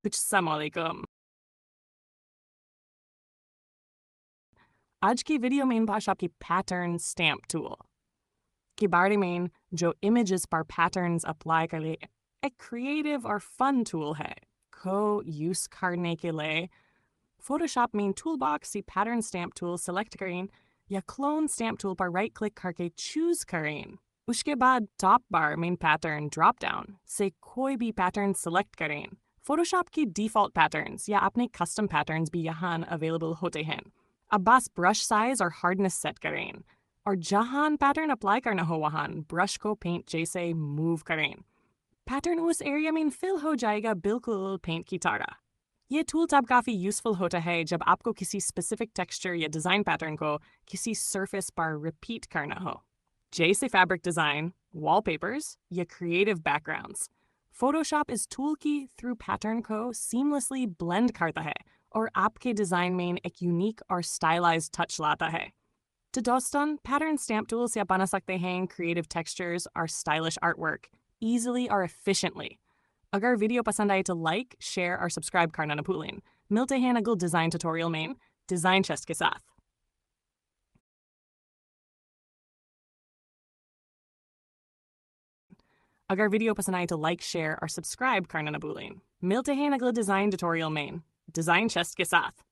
अस्सलामुअलैकुम। आज की वीडियो में भाषा की पैटर्न स्टैम्प टूल के बारे में जो इमेजेस पर पैटर्न्स अप्लाई कर लिए एक क्रिएटिव और फन टूल है को यूज करने के लिए फोटोशॉप में टूल बॉक्स से पैटर्न स्टैम्प टूल सेलेक्ट करें या क्लोन स्टैम्प टूल पर राइट क्लिक करके चूज करें। उसके बाद टॉप बार में पैटर्न ड्रॉप डाउन से कोई भी पैटर्न सेलेक्ट करें। फोटोशॉप की डिफ़ॉल्ट पैटर्न्स या अपने कस्टम पैटर्न्स भी यहाँ अवेलेबल होते हैं। अब बस ब्रश साइज और हार्डनेस सेट करें और जहाँ पैटर्न अप्लाई करना हो वहाँ ब्रश को पेंट जैसे मूव करें। पैटर्न उस एरिया में फिल हो जाएगा बिल्कुल पेंट की तरह। ये टूल तब काफ़ी यूज़फुल होता है जब आपको किसी स्पेसिफिक टेक्सचर या डिज़ाइन पैटर्न को किसी सरफेस पर रिपीट करना हो, जैसे फैब्रिक डिज़ाइन, वॉलपेपर्स या क्रिएटिव बैकग्राउंड्स। फोटोशॉप इस टूल की थ्रू पैटर्न को सीमलेसली ब्लेंड करता है और आपके डिज़ाइन में एक यूनिक और स्टाइलाइज्ड टच लाता है। तो दोस्तों, पैटर्न स्टैम्प टूल से आप बना सकते हैं क्रिएटिव टेक्सचर्स और स्टाइलिश आर्टवर्क ईजिली और एफिशिएंटली। अगर वीडियो पसंद आए तो लाइक, शेयर और सब्सक्राइब करना न भूलें। मिलते हैं अगले डिज़ाइन ट्यूटोरियल में डिज़ाइन चेस्ट के साथ। अगर वीडियो पसंद आए तो लाइक, शेयर और सब्सक्राइब करना न भूलें। मिलते हैं अगले डिज़ाइन ट्यूटोरियल में डिज़ाइन चेस्ट के साथ।